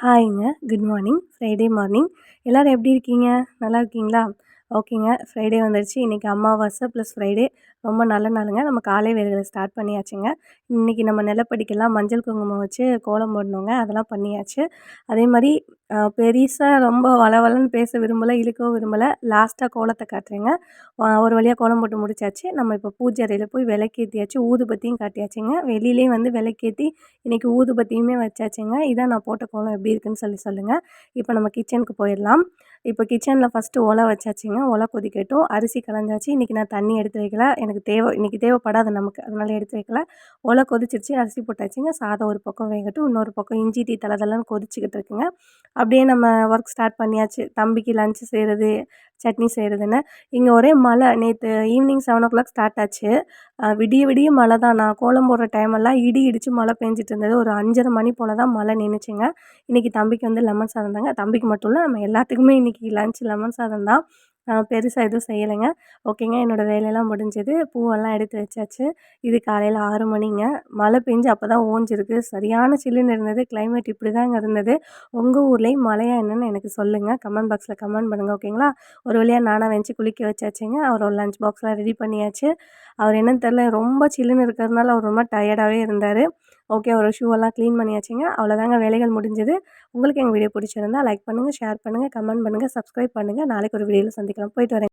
ஹாய்ங்க. Good morning. Friday morning. எல்லாரும் எப்படி இருக்கீங்க? நல்லா இருக்கீங்களா? ஓகேங்க. ஃப்ரைடே வந்துருச்சு. இன்னைக்கு அமாவாசை ப்ளஸ் ஃப்ரைடே. ரொம்ப நல்ல நாளுங்க. நம்ம காலை வேலைகள ஸ்டார்ட் பண்ணியாச்சுங்க. இன்னைக்கு நம்ம நிலப்படிக்கெல்லாம் மஞ்சள் குங்குமம் வச்சு கோலம் போடணுங்க. அதெல்லாம் பண்ணியாச்சு. அதேமாரி பெரிசா ரொம்ப வளவளன்னு பேச விரும்பல, இழுக்கவும் விரும்பல. லாஸ்ட்டா கோலத்த காட்டுறேங்க. ஒரு வழியா கோலம் போட்டு முடிச்சாச்சு. நம்ம இப்போ பூஜை அறையில போய் விளக்கேத்தியாச்சு. ஊதுபத்தியும் காட்டியாச்சுங்க. வெளியிலயும் வந்து விளக்கேத்தி இன்னைக்கு ஊதுபத்தியுமே வச்சாச்சுங்க. இதான் நான் போட்ட கோலம் எப்படி இருக்குன்னு சொல்லுங்க. இப்போ நம்ம கிச்சனுக்கு போயிடலாம். இப்போ கிச்சனில் ஃபஸ்ட்டு ஒலை வச்சாச்சுங்க. ஒலை கொதிக்கட்டும். அரிசி களைஞ்சாச்சு. இன்றைக்கி நான் தண்ணி எடுத்து வைக்கல. எனக்கு இன்றைக்கி தேவைப்படாது நமக்கு. அதனால எடுத்து வைக்கல. ஒலை கொதிச்சிருச்சு. அரிசி போட்டாச்சுங்க. சாதம் ஒரு பக்கம் வேகட்டும். இன்னொரு பக்கம் இஞ்சி டீ தளதளன்னு கொதிச்சுக்கிட்டு இருக்குங்க. அப்படியே நம்ம ஒர்க் ஸ்டார்ட் பண்ணியாச்சு. தம்பிக்கு லஞ்ச் செய்கிறது, சட்னி செய்கிறதுன்னு. இங்கே ஒரே மழை. நேற்று ஈவினிங் 7:00 ஸ்டார்ட் ஆச்சு. விடிய விடிய மழை தான். நான் கோலம் போடுற டைமெல்லாம் இடி இடித்து மழை பெஞ்சிட்டு இருந்தது. ஒரு 5:30 மணி போல் தான் மழை நின்றுச்சுங்க. இன்றைக்கி தம்பிக்கு வந்து லெமன் சாதம் தாங்க. தம்பிக்கு மட்டும் இல்லை, நம்ம எல்லாத்துக்குமே இன்றைக்கி லஞ்ச் லெமன் சாதம் தான். பெருசாக எதுவும் செய்யலைங்க. ஓகேங்க. என்னோடய வேலையெல்லாம் முடிஞ்சது. பூவெல்லாம் எடுத்து வச்சாச்சு. இது காலையில் 6 மணிங்க. மழை பெஞ்சு அப்போ தான் ஓஞ்சிருக்கு. சரியான சில்லுன்னு இருந்தது. கிளைமேட் இப்படி தாங்க இருந்தது. உங்கள் ஊர்லேயும் மழையா என்னன்னு எனக்கு சொல்லுங்கள். கமெண்ட் பாக்ஸில் கமெண்ட் பண்ணுங்கள். ஓகேங்களா? ஒரு வழியாக நானா வெந்துச்சு குளிக்க வச்சாச்சுங்க. அவரோட லஞ்ச் பாக்ஸ்லாம் ரெடி பண்ணியாச்சு. அவர் என்னன்னு தெரில, ரொம்ப சில்லுன்னு இருக்கிறதுனால அவர் ரொம்ப டயர்டாகவே இருந்தார். ஓகே. அவரோட ஷூவெல்லாம் க்ளீன் பண்ணியாச்சுங்க. அவ்வளோதாங்க, வேலைகள் முடிஞ்சது. உங்களுக்கு எங்கள் வீடியோ பிடிச்சிருந்தா லைக் பண்ணுங்கள், ஷேர் பண்ணுங்கள், கமெண்ட் பண்ணுங்கள், சப்ஸ்கிரைப் பண்ணுங்கள். நாளைக்கு ஒரு வீடியோவில் சந்திக்கலாம். போயிட்டு வரேன்.